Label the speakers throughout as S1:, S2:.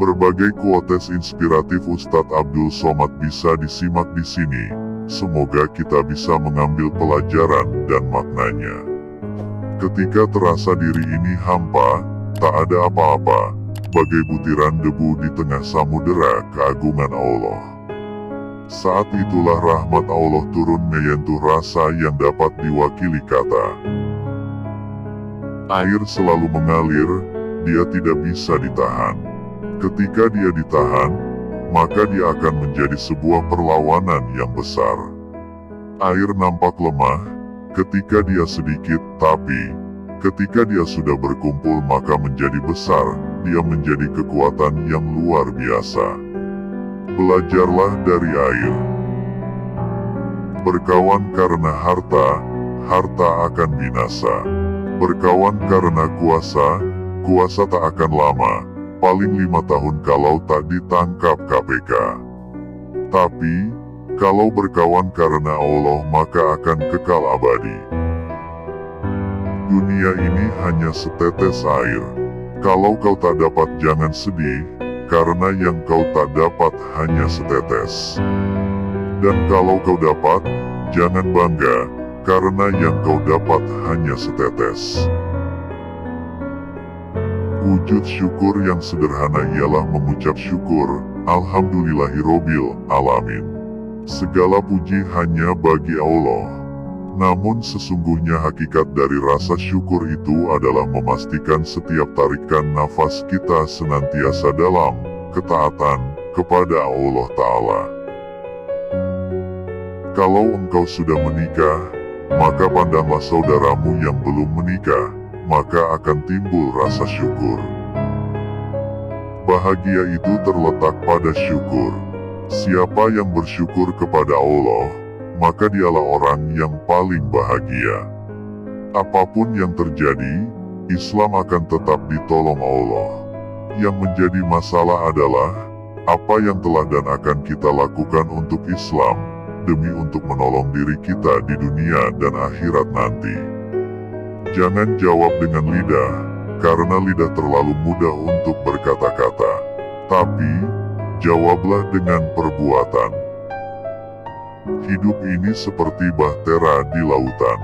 S1: Berbagai quotes inspiratif Ustadz Abdul Somad bisa disimak di sini. Semoga kita bisa mengambil pelajaran dan maknanya. Ketika terasa diri ini hampa, tak ada apa-apa, bagai butiran debu di tengah samudera keagungan Allah. Saat itulah rahmat Allah turun menyentuh rasa yang dapat diwakili kata. Air selalu mengalir, dia tidak bisa ditahan. Ketika dia ditahan, maka dia akan menjadi sebuah perlawanan yang besar. Air nampak lemah ketika dia sedikit, tapi ketika dia sudah berkumpul maka menjadi besar, dia menjadi kekuatan yang luar biasa. Belajarlah dari air. Berkawan karena harta, harta akan binasa. Berkawan karena kuasa, kuasa tak akan lama, paling 5 tahun kalau tak ditangkap KPK. Tapi, kalau berkawan karena Allah maka akan kekal abadi. Dunia ini hanya setetes air. Kalau kau tak dapat jangan sedih, karena yang kau tak dapat hanya setetes. Dan kalau kau dapat, jangan bangga, karena yang kau dapat hanya setetes. Wujud syukur yang sederhana ialah mengucap syukur, Alhamdulillahirobbil alamin. Segala puji hanya bagi Allah. Namun sesungguhnya hakikat dari rasa syukur itu adalah memastikan setiap tarikan nafas kita senantiasa dalam ketaatan kepada Allah Ta'ala. Kalau engkau sudah menikah, maka pandanglah saudaramu yang belum menikah, maka akan timbul rasa syukur. Bahagia itu terletak pada syukur. Siapa yang bersyukur kepada Allah, maka dialah orang yang paling bahagia. Apapun yang terjadi, Islam akan tetap ditolong Allah. Yang menjadi masalah adalah, apa yang telah dan akan kita lakukan untuk Islam, demi untuk menolong diri kita di dunia dan akhirat nanti. Jangan jawab dengan lidah, karena lidah terlalu mudah untuk berkata-kata. Tapi, jawablah dengan perbuatan. Hidup ini seperti bahtera di lautan.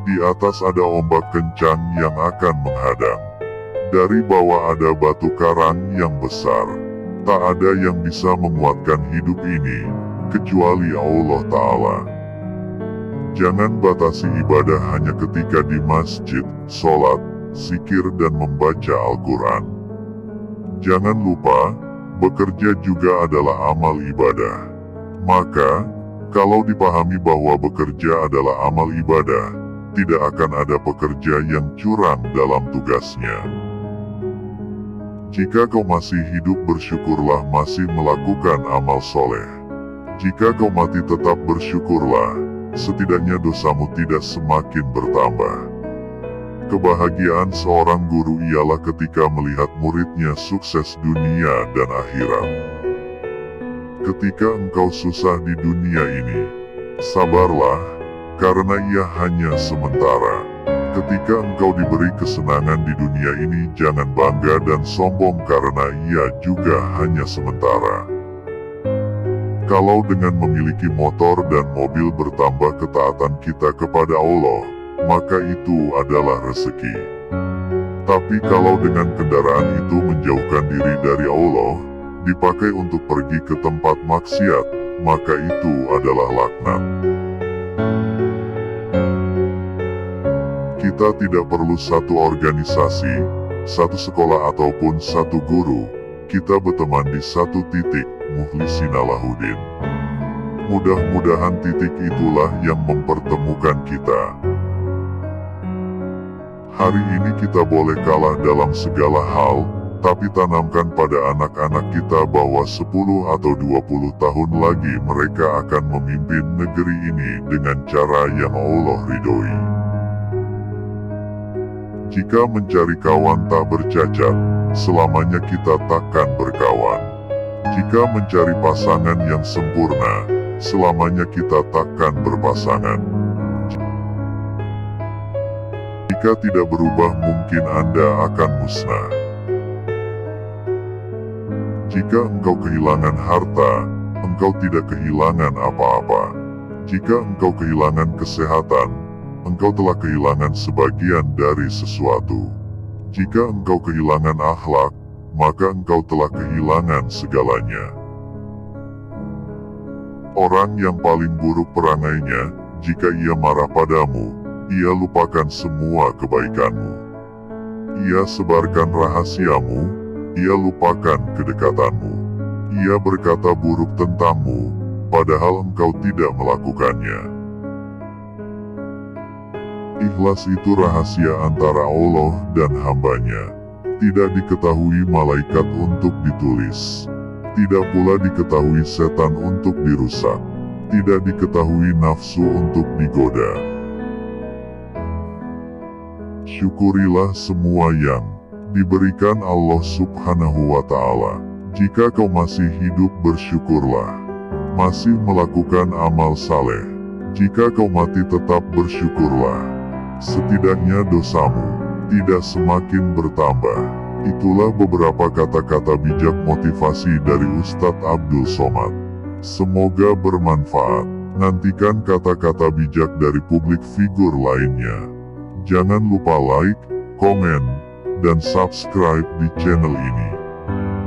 S1: Di atas ada ombak kencang yang akan menghadang. Dari bawah ada batu karang yang besar. Tak ada yang bisa menguatkan hidup ini, kecuali Allah Ta'ala. Jangan batasi ibadah hanya ketika di masjid, sholat, zikir dan membaca Al-Quran. Jangan lupa, bekerja juga adalah amal ibadah. Maka, kalau dipahami bahwa bekerja adalah amal ibadah, tidak akan ada pekerja yang curang dalam tugasnya. Jika kau masih hidup bersyukurlah masih melakukan amal soleh. Jika kau mati tetap bersyukurlah, setidaknya dosamu tidak semakin bertambah. Kebahagiaan seorang guru ialah ketika melihat muridnya sukses dunia dan akhirat. Ketika engkau susah di dunia ini, sabarlah, karena ia hanya sementara. Ketika engkau diberi kesenangan di dunia ini, jangan bangga dan sombong karena ia juga hanya sementara. Kalau dengan memiliki motor dan mobil bertambah ketaatan kita kepada Allah, maka itu adalah rezeki. Tapi kalau dengan kendaraan itu menjauhkan diri dari Allah, dipakai untuk pergi ke tempat maksiat, maka itu adalah laknat. Kita tidak perlu satu organisasi, satu sekolah ataupun satu guru. Kita berteman di satu titik, Mukhlisina Lahuddin. Mudah-mudahan titik itulah yang mempertemukan kita. Hari ini kita boleh kalah dalam segala hal, tapi tanamkan pada anak-anak kita bahwa 10 atau 20 tahun lagi mereka akan memimpin negeri ini dengan cara yang Allah ridhoi. Jika mencari kawan tak bercacat, selamanya kita takkan berkawan. Jika mencari pasangan yang sempurna, selamanya kita takkan berpasangan. Jika tidak berubah mungkin Anda akan musnah. Jika engkau kehilangan harta, engkau tidak kehilangan apa-apa. Jika engkau kehilangan kesehatan, engkau telah kehilangan sebagian dari sesuatu. Jika engkau kehilangan akhlak, maka engkau telah kehilangan segalanya. Orang yang paling buruk perangainya, jika ia marah padamu, ia lupakan semua kebaikanmu. Ia sebarkan rahasiamu, ia lupakan kedekatanmu. Ia berkata buruk tentangmu, padahal engkau tidak melakukannya. Ikhlas itu rahasia antara Allah dan hambanya. Tidak diketahui malaikat untuk ditulis. Tidak pula diketahui setan untuk dirusak. Tidak diketahui nafsu untuk digoda. Syukurilah semua yang diberikan Allah Subhanahu wa Ta'ala. Jika kau masih hidup, bersyukurlah. Masih melakukan amal saleh. Jika kau mati, tetap bersyukurlah. Setidaknya dosamu tidak semakin bertambah. Itulah beberapa kata-kata bijak motivasi dari Ustadz Abdul Somad. Semoga bermanfaat. Nantikan kata-kata bijak dari publik figur lainnya. Jangan lupa like, komen, dan subscribe di channel ini.